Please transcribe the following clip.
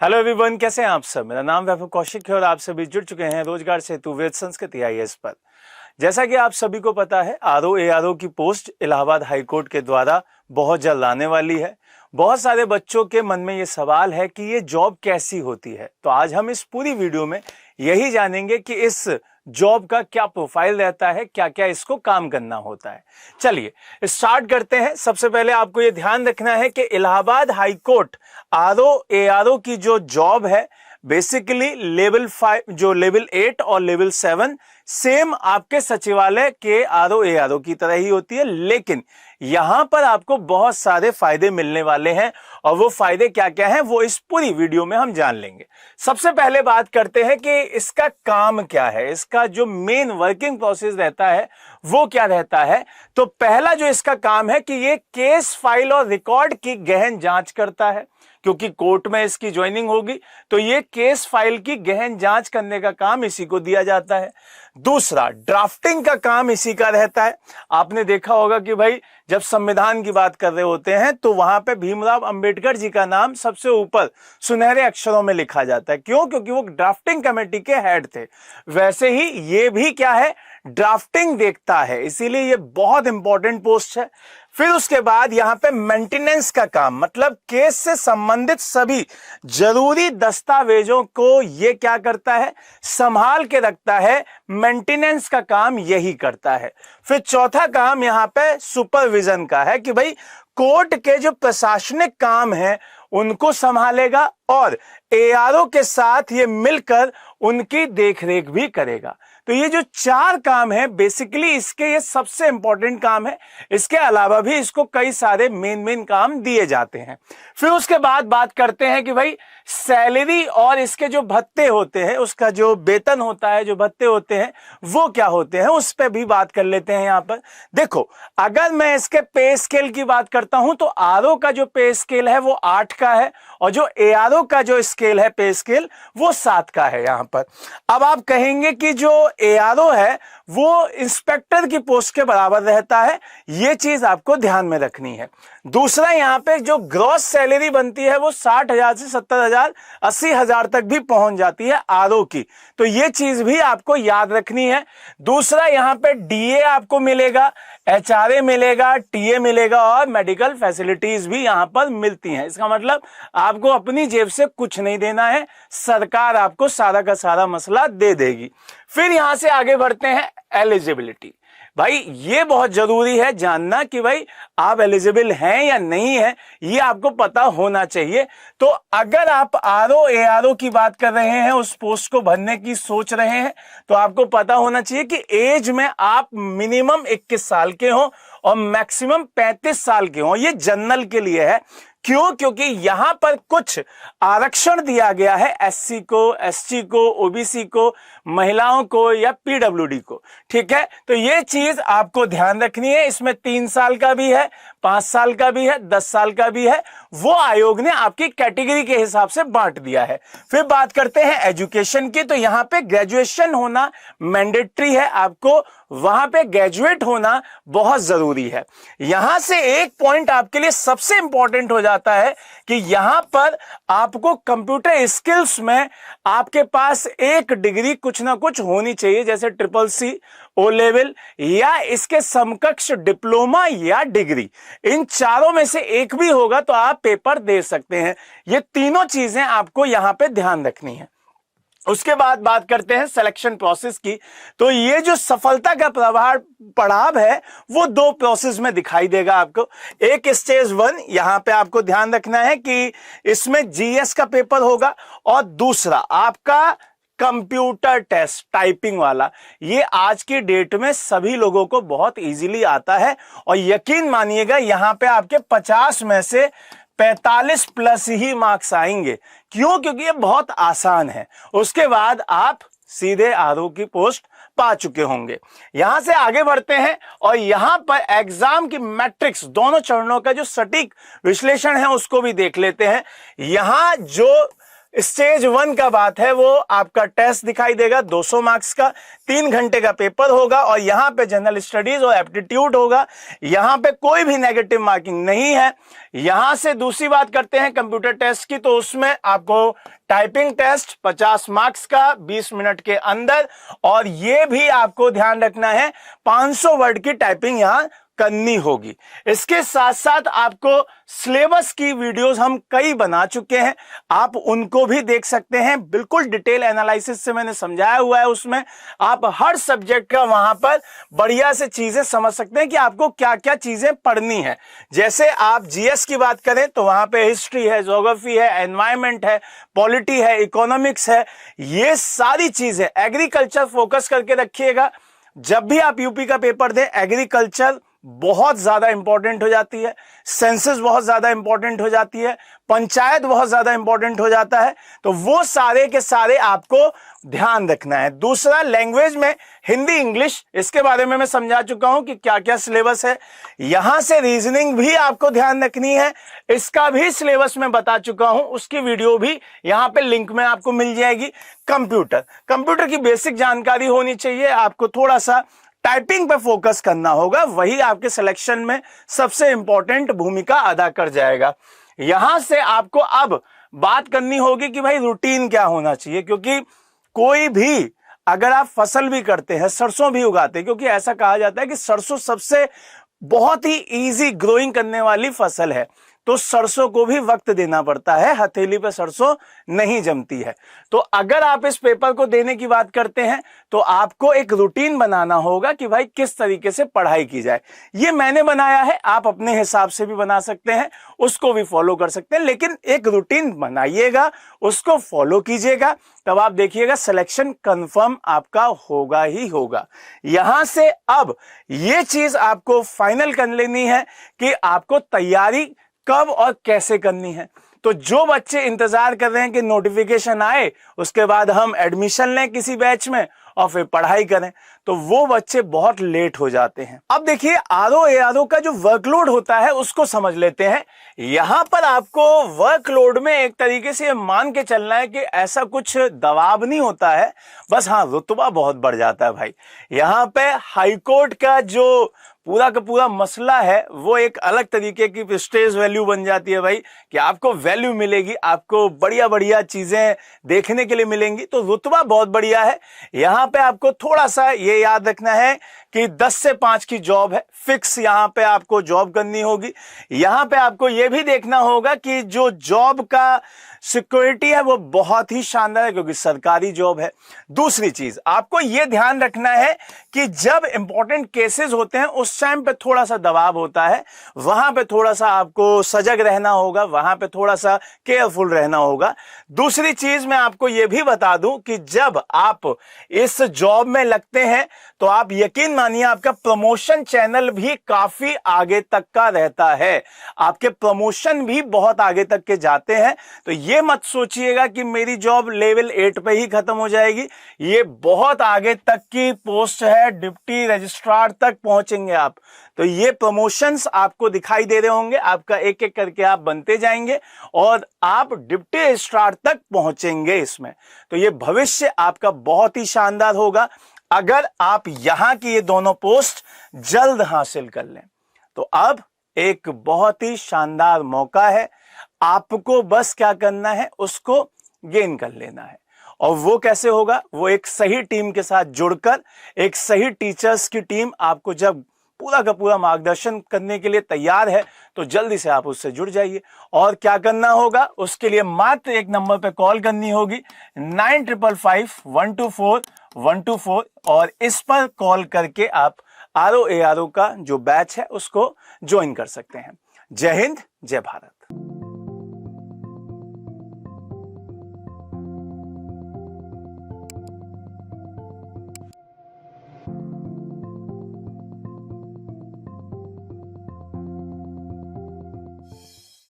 Hello everyone, कैसे हैं आप सब। मेरा नाम वैभव कौशिक है और आप सभी जुड़ चुके हैं रोजगार सेतु विद संस्कृत आईएएस पर। जैसा कि आप सभी को पता है, आरओ एआरओ की पोस्ट इलाहाबाद हाईकोर्ट के द्वारा बहुत जल्द आने वाली है। बहुत सारे बच्चों के मन में ये सवाल है कि ये जॉब कैसी होती है। तो आज हम इस पूरी वीडियो में यही जानेंगे कि इस जॉब का क्या प्रोफाइल रहता है, क्या क्या इसको काम करना होता है। चलिए स्टार्ट करते हैं। सबसे पहले आपको ये ध्यान रखना है कि इलाहाबाद हाईकोर्ट आरओ एआरओ की जो जॉब है बेसिकली लेवल 5 जो लेवल 8 और लेवल 7 सेम आपके सचिवालय के आरओ एआरओ की तरह ही होती है, लेकिन यहां पर आपको बहुत सारे फायदे मिलने वाले हैं और वो फायदे क्या क्या हैं वो इस पूरी वीडियो में हम जान लेंगे। सबसे पहले बात करते हैं कि इसका काम क्या है, इसका जो मेन वर्किंग प्रोसेस रहता है वो क्या रहता है। तो पहला जो इसका काम है कि ये केस फाइल और रिकॉर्ड की गहन जांच करता है, क्योंकि कोर्ट में इसकी ज्वाइनिंग होगी तो ये केस फाइल की गहन जांच करने का काम इसी को दिया जाता है। दूसरा, ड्राफ्टिंग का काम इसी का रहता है। आपने देखा होगा कि भाई जब संविधान की बात कर रहे होते हैं तो वहां पे भीमराव अंबेडकर जी का नाम सबसे ऊपर सुनहरे अक्षरों में लिखा जाता है। क्यों? क्योंकि वो ड्राफ्टिंग कमेटी के हेड थे। वैसे ही ये भी क्या है, ड्राफ्टिंग देखता है, इसीलिए ये बहुत इंपॉर्टेंट पोस्ट है। फिर उसके बाद यहां पे मेंटेनेंस का काम, मतलब केस से संबंधित सभी जरूरी दस्तावेजों को ये क्या करता है, संभाल के रखता है। मेंटेनेंस का काम यही करता है। फिर चौथा काम यहां पे सुपरविजन का है कि भाई कोर्ट के जो प्रशासनिक काम है उनको संभालेगा और एआरओ के साथ ये मिलकर उनकी देखरेख भी करेगा। तो ये जो चार काम है बेसिकली इसके ये सबसे इंपॉर्टेंट काम है। इसके अलावा भी इसको कई सारे मेन काम दिए जाते हैं। फिर उसके बाद बात करते हैं कि भाई सैलरी और इसके जो भत्ते होते हैं, उसका जो वेतन होता है, जो भत्ते होते हैं वो क्या होते हैं, उस पर भी बात कर लेते हैं। यहां पर देखो, अगर मैं इसके पे स्केल की बात करता हूं तो आरओ का जो पे स्केल है वो 8 का है और जो एआरओ का जो स्केल है पे स्केल वो 7 का है। यहां पर अब आप कहेंगे कि जो एआरओ है वो इंस्पेक्टर की पोस्ट के बराबर रहता है, ये चीज आपको ध्यान में रखनी है। दूसरा, यहां पे जो ग्रॉस सैलरी बनती है वो 60,000 से 70,000 80,000 तक भी पहुंच जाती है आरओ की, तो ये चीज भी आपको याद रखनी है। दूसरा, यहां पे डीए आपको मिलेगा, एचआरए मिलेगा, टीए मिलेगा और मेडिकल फैसिलिटीज भी यहां पर मिलती हैं। इसका मतलब आपको अपनी जेब से कुछ नहीं देना है, सरकार आपको सारा का सारा मसला दे देगी। फिर यहां से आगे बढ़ते हैं एलिजिबिलिटी। भाई ये बहुत जरूरी है जानना कि भाई आप एलिजिबल हैं या नहीं है, ये आपको पता होना चाहिए। तो अगर आप आरओ एआरओ की बात कर रहे हैं, उस पोस्ट को भरने की सोच रहे हैं, तो आपको पता होना चाहिए कि एज में आप मिनिमम 21 साल के हो और मैक्सिमम 35 साल के हो। ये जनरल के लिए है। क्यों? क्योंकि यहां पर कुछ आरक्षण दिया गया है एससी को, एसटी को, ओबीसी को, महिलाओं को या पीडब्ल्यूडी को। ठीक है, तो ये चीज आपको ध्यान रखनी है। इसमें 3 साल का भी है, 5 साल का भी है, 10 साल का भी है। वो आयोग ने आपकी कैटेगरी के हिसाब से बांट दिया है। फिर बात करते हैं एजुकेशन की। तो यहां पे ग्रेजुएशन होना मैंडेटरी है, आपको वहां पे ग्रेजुएट होना बहुत जरूरी है। यहां से एक पॉइंट आपके लिए सबसे इंपॉर्टेंट हो जाता है कि यहां पर आपको कंप्यूटर स्किल्स में आपके पास एक डिग्री कुछ ना कुछ होनी चाहिए, जैसे CCC, ओ लेवल या इसके समकक्ष डिप्लोमा या डिग्री। इन चारों में से एक भी होगा तो आप पेपर दे सकते हैं। ये तीनों चीजें आपको यहां पे ध्यान रखनी है। उसके बाद बात करते हैं सिलेक्शन प्रोसेस की। तो ये जो सफलता का पड़ाव है वो 2 प्रोसेस में दिखाई देगा आपको। एक स्टेज 1, यहां पे आपको ध्यान रखना है कि इसमें जीएस का पेपर होगा और दूसरा आपका कंप्यूटर टेस्ट टाइपिंग वाला। ये आज की डेट में सभी लोगों को बहुत इजीली आता है और यकीन मानिएगा यहां पे आपके 50 में से 45 प्लस ही मार्क्स आएंगे। क्यों? क्योंकि ये बहुत आसान है। उसके बाद आप सीधे आरओ की पोस्ट पा चुके होंगे। यहां से आगे बढ़ते हैं और यहां पर एग्जाम की मैट्रिक्स, दोनों चरणों का जो सटीक विश्लेषण है उसको भी देख लेते हैं। यहां जो स्टेज 1 का बात है वो आपका टेस्ट दिखाई देगा 200 मार्क्स का, 3 घंटे का पेपर होगा और यहां पे जनरल स्टडीज और एप्टीट्यूड होगा। यहां पे कोई भी नेगेटिव मार्किंग नहीं है। यहां से दूसरी बात करते हैं कंप्यूटर टेस्ट की, तो उसमें आपको टाइपिंग टेस्ट 50 मार्क्स का 20 मिनट के अंदर, और यह भी आपको ध्यान रखना है 500 वर्ड की टाइपिंग यहां करनी होगी। इसके साथ साथ आपको सिलेबस की वीडियोस हम कई बना चुके हैं, आप उनको भी देख सकते हैं। बिल्कुल डिटेल एनालिसिस से मैंने समझाया हुआ है, उसमें आप हर सब्जेक्ट का वहां पर बढ़िया से चीजें समझ सकते हैं कि आपको क्या क्या चीजें पढ़नी है। जैसे आप जीएस की बात करें तो वहां पे हिस्ट्री है, ज्योग्राफी है, एनवायरमेंट है, पॉलिटी है, इकोनॉमिक्स है, ये सारी चीजें। एग्रीकल्चर फोकस करके रखिएगा, जब भी आप यूपी का पेपर दें एग्रीकल्चर बहुत ज्यादा इंपॉर्टेंट हो जाती है, सेंसस बहुत ज्यादा इंपॉर्टेंट हो जाती है, पंचायत बहुत ज्यादा इंपॉर्टेंट हो जाता है, तो वो सारे के सारे आपको ध्यान रखना है। दूसरा, लैंग्वेज में हिंदी इंग्लिश, इसके बारे में मैं समझा चुका हूं कि क्या क्या सिलेबस है। यहां से रीजनिंग भी आपको ध्यान रखनी है, इसका भी सिलेबस मैं बता चुका हूं, उसकी वीडियो भी यहां पे लिंक में आपको मिल जाएगी। कंप्यूटर की बेसिक जानकारी होनी चाहिए, आपको थोड़ा सा टाइपिंग पर फोकस करना होगा, वही आपके सिलेक्शन में सबसे इंपॉर्टेंट भूमिका अदा कर जाएगा। यहां से आपको अब बात करनी होगी कि भाई रूटीन क्या होना चाहिए, क्योंकि कोई भी अगर आप फसल भी करते हैं, सरसों भी उगाते हैं, क्योंकि ऐसा कहा जाता है कि सरसों सबसे बहुत ही इजी ग्रोइंग करने वाली फसल है, तो सरसों को भी वक्त देना पड़ता है, हथेली पे सरसों नहीं जमती है। तो अगर आप इस पेपर को देने की बात करते हैं तो आपको एक रूटीन बनाना होगा कि भाई किस तरीके से पढ़ाई की जाए। ये मैंने बनाया है, आप अपने हिसाब से भी बना सकते हैं, उसको भी फॉलो कर सकते हैं, लेकिन एक रूटीन बनाइएगा, उसको फॉलो कीजिएगा, तब आप देखिएगा सिलेक्शन कंफर्म आपका होगा ही होगा। यहां से अब ये चीज आपको फाइनल कर लेनी है कि आपको तैयारी कब और कैसे करनी है। तो जो बच्चे इंतजार कर रहे हैं कि नोटिफिकेशन आए उसके बाद हम एडमिशन लें किसी बैच में और फिर पढ़ाई करें, तो वो बच्चे बहुत लेट हो जाते हैं। अब देखिए आरओ का जो वर्कलोड होता है उसको समझ लेते हैं। यहां पर आपको वर्कलोड में एक तरीके से मान के चलना है कि ऐसा कुछ दबाव नहीं होता है, बस हाँ रुतबा बहुत बढ़ जाता है भाई। यहां पे हाईकोर्ट का जो पूरा का पूरा मसला है वो एक अलग तरीके की प्रेस्टीज वैल्यू बन जाती है भाई, कि आपको वैल्यू मिलेगी, आपको बढ़िया बढ़िया चीजें देखने के लिए मिलेंगी, तो रुतबा बहुत बढ़िया है। यहां पे आपको थोड़ा सा ये याद रखना है कि 10 से 5 की जॉब है फिक्स, यहां पे आपको जॉब करनी होगी। यहां पे आपको ये भी देखना होगा कि जो जॉब का सिक्योरिटी है वो बहुत ही शानदार है, क्योंकि सरकारी जॉब है। दूसरी चीज आपको ये ध्यान रखना है कि जब इंपॉर्टेंट केसेस होते हैं उस टाइम पे थोड़ा सा दबाव होता है, वहां पे थोड़ा सा आपको सजग रहना होगा, वहां पे थोड़ा सा केयरफुल रहना होगा। दूसरी चीज मैं आपको ये भी बता दूं कि जब आप इस जॉब में लगते हैं तो आप यकीन मानिए आपका प्रमोशन चैनल भी काफी आगे तक का रहता है, आपके प्रमोशन भी बहुत आगे तक के जाते हैं। तो ये मत सोचिएगा कि मेरी जॉब लेवल 8 पे ही खत्म हो जाएगी, ये बहुत आगे तक की पोस्ट है, डिप्टी रजिस्ट्रार तक पहुंचेंगे आप। तो ये प्रमोशंस आपको दिखाई दे रहे होंगे, आपका एक एक करके आप बनते जाएंगे और आप डिप्टी रजिस्ट्रार तक पहुंचेंगे इसमें। तो ये भविष्य आपका बहुत ही शानदार होगा अगर आप यहां की ये दोनों पोस्ट जल्द हासिल कर लें। तो अब एक बहुत ही शानदार मौका है, आपको बस क्या करना है, उसको गेन कर लेना है। और वो कैसे होगा, वो एक सही टीम के साथ जुड़कर, एक सही टीचर्स की टीम आपको जब पूरा का पूरा मार्गदर्शन करने के लिए तैयार है तो जल्दी से आप उससे जुड़ जाइए। और क्या करना होगा, उसके लिए मात्र एक नंबर पे कॉल करनी होगी 9555124124, और इस पर कॉल करके आप आरओ का जो बैच है उसको ज्वाइन कर सकते हैं। जय हिंद, जय भारत।